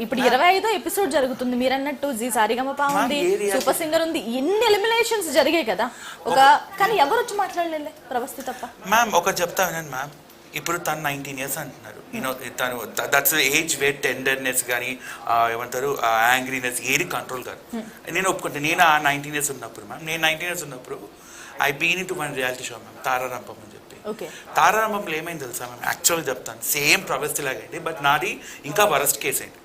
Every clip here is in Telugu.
ఇప్పుడు 25వ ఎపిసోడ్ జరుగుతుంది మీరు అన్నట్టు జీ సారిగమప ఉంది సూపర్ సింగర్ ఉంది ఎన్ని ఎలిమినేషన్స్ జరిగాయి కదా కానీ ఎవరు వచ్చి మాట్లాడలేలే ప్రవస్తి తప్ప మ్యామ్ ఒక చెప్తా వినండి మ్యామ్ ఇప్పుడు తను 19 years అంటున్నారు తను దట్స్ ఏజ్ వేర్ టెండర్నెస్ కానీ ఏమంటారు యాంగ్రీనెస్ ఏది కంట్రోల్ కాదు నేను ఒప్పుకుంటే నేను ఆ 19 years ఉన్నప్పుడు మ్యామ్ నేను 19 years ఉన్నప్పుడు I been in to one reality show ma'am Tararampam అని చెప్పి తారారంపంలో ఏమైంది తెలుసా మ్యామ్ యాక్చువల్గా చెప్తాను సేమ్ ప్రవస్తి లాగండి బట్ నాది ఇంకా వరస్ట్ కేసు అండి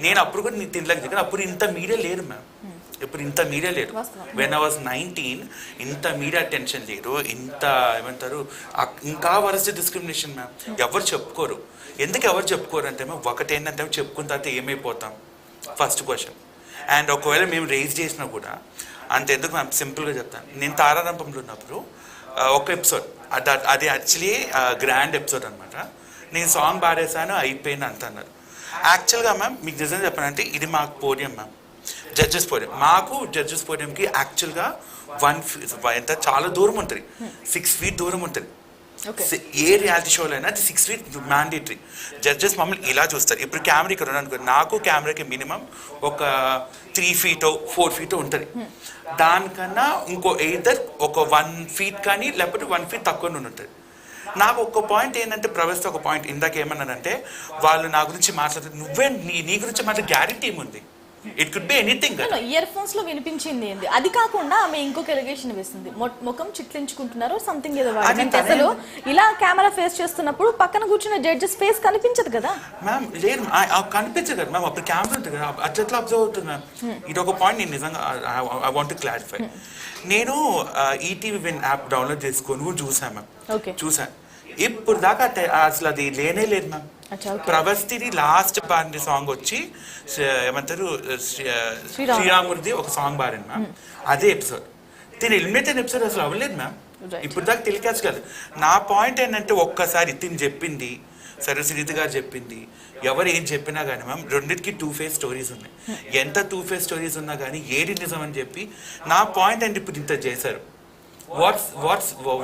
నేను అప్పుడు కూడా నేను తినలేక అప్పుడు ఇంత మీడియా లేరు మ్యామ్ ఇప్పుడు ఇంత మీడియా లేరు వెన్ ఐ వాజ్ 19 ఇంత మీడియా అటెన్షన్ లేరు ఇంత ఏమంటారు ఇంకా వరస్ట్ డిస్క్రిమినేషన్ మ్యామ్ ఎవరు చెప్పుకోరు ఎందుకు ఎవరు చెప్పుకోరు అంటే మ్యామ్ ఒకటేంటంటే చెప్పుకున్న తర్వాత ఏమైపోతాం ఫస్ట్ క్వశ్చన్ అండ్ ఒకవేళ మేము రేజ్ చేసినా కూడా అంత ఎందుకు మ్యామ్ సింపుల్గా చెప్తాను నేను తారారంపంలో ఉన్నప్పుడు ఒక ఎపిసోడ్ అది యాక్చువల్లీ గ్రాండ్ ఎపిసోడ్ అనమాట నేను సాంగ్ పాడేసాను అయిపోయింది అంత అన్నారు యాక్చువల్గా మ్యామ్ మీకు నిజంగా చెప్పాలంటే ఇది మాకు పోడియం మ్యామ్ జడ్జెస్ పోడియం మాకు జడ్జెస్ పోడియంకి యాక్చువల్గా ఎంత చాలా దూరం ఉంటుంది 6 feet దూరం ఉంటుంది ఏ రియాలిటీ షోలో అయినా అది 6 feet మ్యాండేటరీ జడ్జెస్ మమ్మల్ని ఇలా చూస్తారు ఇప్పుడు కెమెరా ఇక్కడ ఉన్నాను నాకు కెమెరాకి మినిమం ఒక 3 feet 4 feet ఉంటుంది దానికన్నా ఇంకో ఎయిదర్ ఒక 1 feet కానీ లేకపోతే 1 feet తక్కువ ఉంటుంది నాకు ఒక పాయింట్ ఏంటంటే ప్రవేశ ఒక పాయింట్ ఇందాక ఏమన్నానంటే వాళ్ళు నా గురించి మాట్లాడుతున్నారు నువ్వే నీ గురించి మాట్లాడే గ్యారెంటీ ఏముంది it could be anything ear phones లో వినిపించింది ఏంది అది కాకుండా ఆమె ఇంకొక ఎలిగేషన్ వేసింది ముఖం చిట్లించుకుంటున్నారు సంథింగ్ ఏదో వాడింది అసలు ఇలా కెమెరా ఫేస్ చేస్తున్నప్పుడు పక్కన కూర్చున్న జడ్జెస్ ఫేస్ కనిపించదు కదా మ్యామ్ లేదు కనిపించదు కదా మ్యామ్ అప్పుడు కెమెరా ఉంటుంది కదా అట్లా అబ్జర్వ్ అవుతుంది మ్యామ్ ఇది ఒక పాయింట్ నేను నిజంగా ఐ వాంట్ టు క్లారిఫై నేను ఈటీవీ విన్ యాప్ డౌన్లోడ్ చేసుకొని కూడా చూసాను మ్యామ్ చూసాను ఇప్పుడు దాకా అసలు అది లేనే లేదు మ్యామ్ ప్రవస్తిది లాస్ట్ పాడిన సాంగ్ వచ్చి ఏమంటారు శ్రీరాముడిది ఒక సాంగ్ పాడింది మ్యామ్ అదే ఎపిసోడ్ తిని ఎలిమినేట్ అయిన ఎపిసోడ్ అసలు అవ్వలేదు మ్యామ్ ఇప్పుడు దాకా టెలికాస్ట్ కాదు నా పాయింట్ ఏంటంటే ఒక్కసారి తిని చెప్పింది సరే సునీత గారు చెప్పింది ఎవరు ఏం చెప్పినా కానీ మ్యామ్ రెండింటికి 2 face స్టోరీస్ ఉన్నాయి ఎంత 2 face స్టోరీస్ ఉన్నా కానీ ఏది నిజం అని చెప్పి నా పాయింట్ అంటే ఇప్పుడు ఇంత చేశారు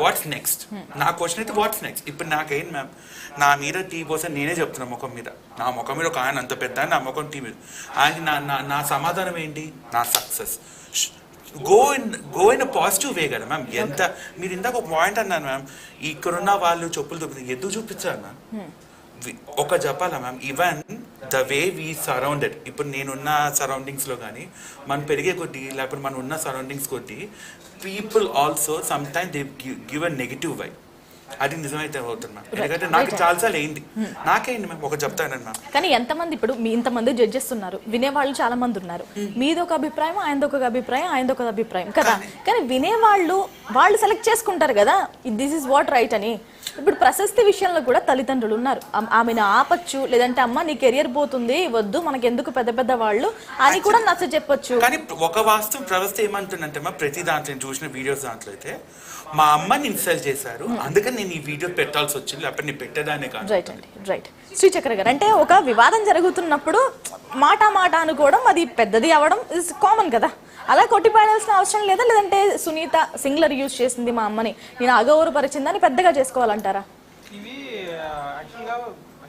వాట్స్ నెక్స్ట్ నా క్వశ్చన్ అయితే వాట్స్ నెక్స్ట్ ఇప్పుడు నాకేం మ్యామ్ నా మీద టీ కోసం నేనే చెప్తున్నా ముఖం మీద నా ముఖం మీద ఒక ఆయన అంత పెద్ద నా ముఖం టీ మీద ఆయన నా సమాధానం ఏంటి నా success go in positive way కదా మ్యామ్ ఎంత మీరు ఇందాక ఒక పాయింట్ అన్నాను మ్యామ్ ఇక్కడున్న వాళ్ళు చెప్పులు చూపించారు ఎందుకు చూపించారు మ్యామ్ ఒక చెప్పాలా ma'am even the way we surrounded ఇప్పుడు నేనున్న సరౌండింగ్స్లో కానీ మనం పెరిగే కొద్దీ లేకపోతే మనం ఉన్న సరౌండింగ్స్ కొద్దీ people also some time they give a negative why అది నిజమైతే అవుతుంది మ్యామ్ ఎందుకంటే నాకు చాలాసార్లు అయింది నాకేంటి మ్యామ్ ఒక చెప్తానండి మ్యామ్ కానీ ఎంతమంది ఇప్పుడు మీ ఇంతమంది జడ్జెస్ ఉన్నారు వినేవాళ్ళు చాలా మంది ఉన్నారు మీది ఒక అభిప్రాయం ఆయనదొక అభిప్రాయం ఆయనదొక అభిప్రాయం కదా కానీ వినేవాళ్ళు వాళ్ళు సెలెక్ట్ చేసుకుంటారు కదా దిస్ ఇస్ వాట్ రైట్ అని ఇప్పుడు ప్రశస్తి విషయంలో కూడా తల్లిదండ్రులు ఉన్నారు ఆమెను ఆపచ్చు లేదంటే అమ్మ నీ కెరియర్ పోతుంది వద్దు మనకి ఎందుకు పెద్ద పెద్ద వాళ్ళు అని కూడా నచ్చ చెప్పొచ్చు కానీ ఒక వాస్తవం ప్రవస్థ ఏమంటుందంటే మా ప్రతి దాంట్లో చూసిన వీడియోస్ దాంట్లో అయితే మా అమ్మని ఇన్సల్ట్ చేశారు అందుకని నేను ఈ వీడియో పెట్టాల్సి వచ్చింది లేకపోతే నేను పెట్టేదాన్ని కాదు రైట్ అండి రైట్ శ్రీచక్ర గారు అంటే ఒక వివాదం జరుగుతున్నప్పుడు మాట అనుకోవడం అది పెద్దది అవ్వడం ఇస్ కామన్ కదా అలా కొట్టిపాడాల్సిన అవసరం లేదా లేదంటే సునీత సింగులర్ యూజ్ చేసింది మా అమ్మని నేను అగౌరవపరిచిందని పెద్దగా చేసుకోవాలంటారా ఇవి యాక్చువల్గా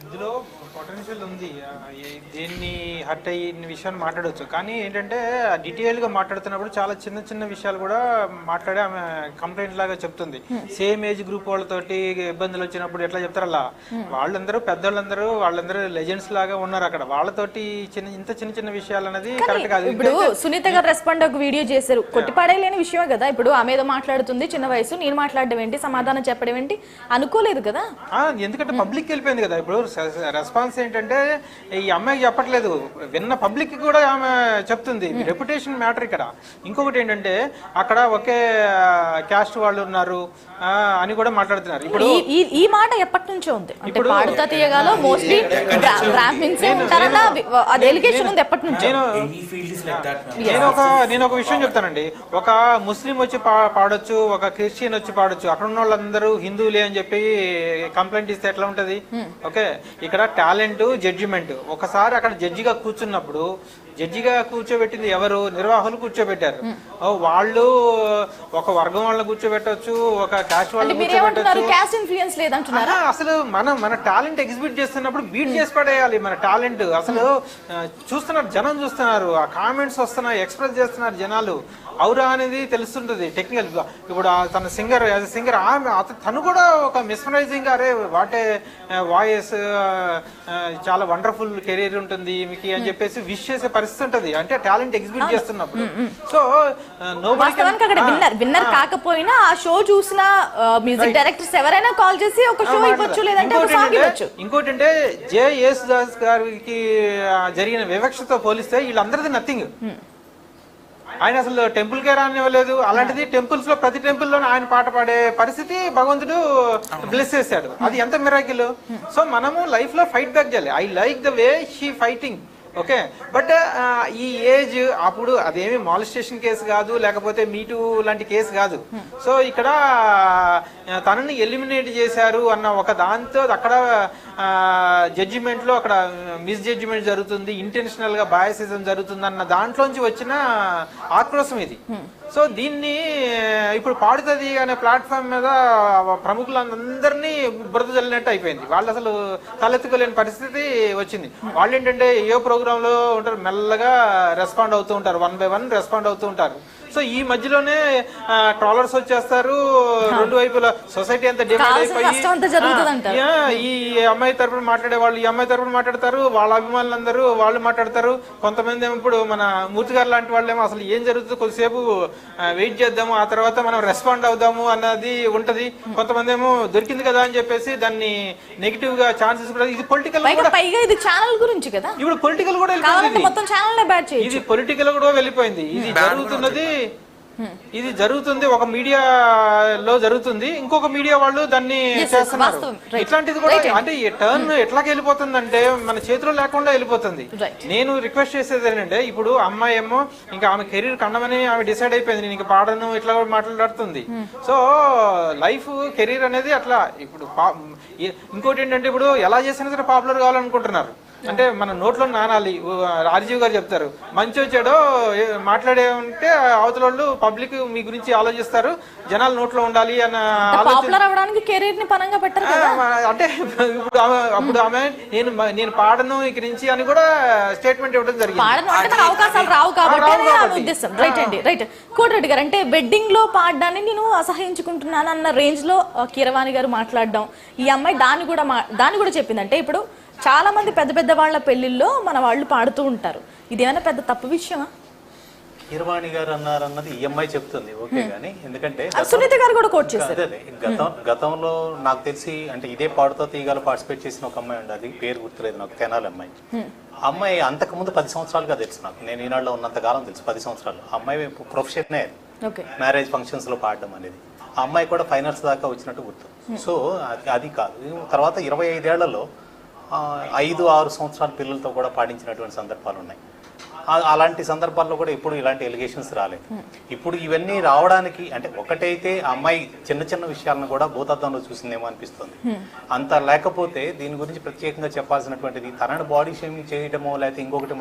ఇందులో పొటెన్షియల్ ఉంది దేన్ని హర్ట్ అయిన విషయాన్ని మాట్లాడవచ్చు కానీ ఏంటంటే డీటెయిల్గా మాట్లాడుతున్నప్పుడు చాలా చిన్న చిన్న విషయాలు కూడా మాట్లాడి ఆమె కంప్లైంట్ లాగా చెప్తుంది సేమ్ ఏజ్ గ్రూప్ వాళ్ళతోటి ఇబ్బందులు వచ్చినప్పుడు ఎట్లా చెప్తారు అలా వాళ్ళందరూ పెద్దోళ్ళందరూ వాళ్ళందరూ లెజెండ్స్ లాగా ఉన్నారు అక్కడ వాళ్ళతోటి ఇంత చిన్న విషయాలు అనేది కరెక్ట్ కాదు ఇప్పుడు సునీత గారు రెస్పాండ్ ఒక వీడియో చేశారు కొట్టిపాడేలేని విషయమే కదా ఇప్పుడు ఆమె ఏదో మాట్లాడుతుంది చిన్న వయసు నేను మాట్లాడడం ఏంటి సమాధానం చెప్పడం ఏంటి అనుకోలేదు కదా ఎందుకంటే పబ్లిక్ వెళ్ళిపోయింది కదా ఇప్పుడు రెస్పాన్స్ ఏంటంటే ఈ అమ్మాయికి చెప్పట్లేదు విన్న పబ్లిక్ కూడా ఆమె చెప్తుంది రెప్యుటేషన్ మ్యాటర్ ఇక్కడ ఇంకొకటి ఏంటంటే అక్కడ ఒకే క్యాస్ట్ వాళ్ళు ఉన్నారు అని కూడా మాట్లాడుతున్నారు ఇప్పుడు ఈ మాట ఎప్పటి నుంచో ఉంది ఇప్పుడు పాడుతా తీయగాలో మోస్ట్లీ బ్రాహ్మిన్స్ ఉంటారన్న అది ఎలిగేషన్ ఉంది ఎప్పటి నుంచో నేను ఒక విషయం చెప్తానండి ఒక ముస్లిం వచ్చి పాడొచ్చు ఒక క్రిస్టియన్ వచ్చి పాడొచ్చు అక్కడ ఉన్న వాళ్ళందరూ హిందువులే అని చెప్పి కంప్లైంట్ ఇస్తే ఎట్లా ఉంటది ఓకే ఇక్కడ టాలెంట్ టాలెంట్, జడ్జిమెంట్. ఒకసారి అక్కడ జడ్జిగా కూర్చున్నప్పుడు జడ్జిగా కూర్చోబెట్టింది ఎవరు? నిర్వాహకులు కూర్చోబెట్టారు. వాళ్ళు ఒక వర్గం వాళ్ళని కూర్చోబెట్టవచ్చు, ఒక క్యాస్ట్ వాళ్ళని కూర్చోబెట్టచ్చు. Caste influence లేదంటున్నారా? అసలు మన టాలెంట్ ఎగ్జిబిట్ చేస్తున్నప్పుడు బీట్ చేసి పడేయాలి మన టాలెంట్. అసలు చూస్తున్నారు, జనం చూస్తున్నారు, ఆ కామెంట్స్ వస్తున్నాయి, ఎక్స్ప్రెస్ చేస్తున్నారు జనాలు. ఔరా అనేది తెలుస్తుంటది టెక్నికల్. ఇప్పుడు తన సింగర్, యాజ్ సింగర్ తను కూడా ఒక మిస్మరైజింగ్, అరే వాటే వాయిస్, చాలా వండర్ఫుల్ కెరీర్ ఉంటుంది మీకు అని చెప్పేసి విష్ చేసే పరిస్థితి ఉంటది, అంటే టాలెంట్ ఎగ్జిబిట్ చేస్తున్నప్పుడు. సో విన్నర్ కాకపోయినా ఆ షో చూసిన మ్యూజిక్ డైరెక్టర్స్ ఎవరైనా కాల్ చేసి ఒక షో ఇవ్వచ్చు, లేదంటే ఒక సాంగ్ ఇవ్వచ్చు. ఇంకోటి అంటే జే యేసుదాస్ గారికి జరిగిన వివక్షతో పోలిస్తే వీళ్ళందరిది నథింగ్. ఆయన అసలు టెంపుల్ కే రానివ్వలేదు. అలాంటిది టెంపుల్స్ లో, ప్రతి టెంపుల్ లో ఆయన పాట పాడే పరిస్థితి భగవంతుడు బ్లెస్ చేశాడు. అది ఎంత మిరాకిల్. సో మనము లైఫ్ లో ఫైట్ బ్యాక్ చేయాలి. I like the way she fighting. Okay, but ఈ ఏజ్ అప్పుడు అదేమి మాలిస్టేషన్ కేసు కాదు, లేకపోతే మీటూ లాంటి కేసు కాదు. సో ఇక్కడ తనని ఎలిమినేట్ చేశారు అన్న ఒక దాంతో అక్కడ జడ్జిమెంట్ లో అక్కడ మిస్ జడ్జిమెంట్ జరుగుతుంది, ఇంటెన్షనల్ గా బయాసిజం జరుగుతుంది అన్న దాంట్లోంచి వచ్చిన ఆక్రోశం ఇది. సో దీన్ని ఇప్పుడు పాడుతుంది అనే ప్లాట్ఫామ్ మీద ప్రముఖులందరినీ బురద జల్లినట్టు అయిపోయింది. వాళ్ళు అసలు తలెత్తుకోలేని పరిస్థితి వచ్చింది. వాళ్ళు ఏంటంటే ఏ ప్రోగ్రామ్ లో ఉంటారు, మెల్లగా రెస్పాండ్ అవుతూ ఉంటారు, 1 by 1 రెస్పాండ్ అవుతూ ఉంటారు. సో ఈ మధ్యలోనే ట్రాలర్స్ వచ్చేస్తారు, రెండు వైపుల సొసైటీ అంతా డివైడ్ అయిపోయి ఈ అమ్మాయి తరపున మాట్లాడే వాళ్ళు ఈ అమ్మాయి తరపున మాట్లాడతారు, వాళ్ళ అభిమానులందరూ వాళ్ళు మాట్లాడతారు. కొంతమంది ఏమో ఇప్పుడు మన మూర్తి గారు లాంటి వాళ్ళేమో అసలు ఏం జరుగుతుందో కొద్దిసేపు వెయిట్ చేద్దాము, ఆ తర్వాత మనం రెస్పాండ్ అవుదాము అన్నది ఉంటది. కొంతమంది ఏమో దొరికింది కదా అని చెప్పేసి దాన్ని నెగిటివ్ గా ఛాన్సెస్ కూడా. ఇది పొలిటికల్ ఇది ఛానల్ గురించి కదా, ఇప్పుడు పొలిటికల్ కూడా వెళ్ళిపోయింది. ఇది పొలిటికల్ కూడా వెళ్ళిపోయింది. ఇది జరుగుతుంది ఒక మీడియాలో జరుగుతుంది, ఇంకొక మీడియా వాళ్ళు దాన్ని చేస్తున్నారు. ఇట్లాంటిది కూడా అంటే ఈ టర్న్ ఎట్లాగ వెళ్ళిపోతుంది అంటే మన చేతిలో లేకుండా వెళ్ళిపోతుంది. నేను రిక్వెస్ట్ చేసేది ఏంటంటే, ఇప్పుడు అమ్మాయి ఏమో ఇంకా ఆమె కెరీర్ కండమని ఆమె డిసైడ్ అయిపోయింది, నేను ఇంకా పాడను ఇట్లా కూడా మాట్లాడుతుంది. సో లైఫ్ కెరీర్ అనేది అట్లా. ఇప్పుడు ఇంకోటి ఏంటంటే, ఇప్పుడు ఎలా చేసినా సరే పాపులర్ కావాలనుకుంటున్నారు. అంటే మన నోట్లో నానాలి. రాజీవ్ గారు చెప్తారు, మంచి వచ్చాడో మాట్లాడే ఉంటే అవతల వాళ్ళు పబ్లిక్ మీ గురించి ఆలోచిస్తారు, జనాలు నోట్లో ఉండాలి అన్న ఆలోచన. కెరీర్ ని పనంగా పెట్టారు అంటే అప్పుడు ఆమె నేను పాడను ఇక్కడి నుంచి అని కూడా స్టేట్మెంట్ ఇవ్వడం జరిగింది. అవకాశాలు రావు కాబట్టి ఉద్దేశం. రైట్ అండి, రైట్. కోటిరెడ్డి గారు, అంటే వెడ్డింగ్ లో పాడడాన్ని నేను అసహించుకుంటున్నాను అన్న రేంజ్ లో కీరవాణి గారు మాట్లాడడం, ఈ అమ్మాయి దాన్ని కూడా చెప్పిందంటే, ఇప్పుడు చాలా మంది పెద్ద పెద్ద వాళ్ళ పెళ్లిల్లో మన వాళ్ళు పాడుతూ ఉంటారు, ఇదేమైనా పెద్ద తప్పు విషయమా? కీరవాణి గారు అన్నారన్నది ఈఎంఐ చెప్తుంది, ఓకే. కానీ ఎందుకంటే సునీత గారు కూడా కోట్ చేశారు. గతంలో నాకు తెలిసి అంటే ఇదే పాడుతో తీగలు పార్టిసిపేట్ చేసిన ఒక అమ్మాయి ఉండదు, పేరు గుర్తులేదు నాకు, తెనాలి అమ్మాయి. అమ్మాయి అంతకుముందు 10 సంవత్సరాలుగా తెలుసు నాకు, నేను ఈనాడులో ఉన్నంత కాలం తెలుసు, 10 సంవత్సరాలు. అమ్మాయి ప్రొఫెషనే మ్యారేజ్ ఫంక్షన్స్ లో పాడడం అనేది. ఆ అమ్మాయి కూడా ఫైనల్స్ దాకా వచ్చినట్టు గుర్తు. సో అది కాదు. తర్వాత 25 ఏళ్లలో 5-6 సంవత్సరాల పిల్లలతో కూడా పాడించినటువంటి సందర్భాలు ఉన్నాయి. అలాంటి సందర్భాల్లో కూడా ఇప్పుడు ఇలాంటి ఎలిగేషన్స్ రాలేదు. ఇప్పుడు ఇవన్నీ రావడానికి అంటే ఒకటైతే ఆ అమ్మాయి చిన్న చిన్న విషయాలను కూడా భూతద్దంలో చూసిందేమో అనిపిస్తుంది. అంత లేకపోతే దీని గురించి ప్రత్యేకంగా చెప్పాల్సినటువంటిది తనని బాడీ షేమింగ్ చేయడమో లేకపోతే ఇంకొకటి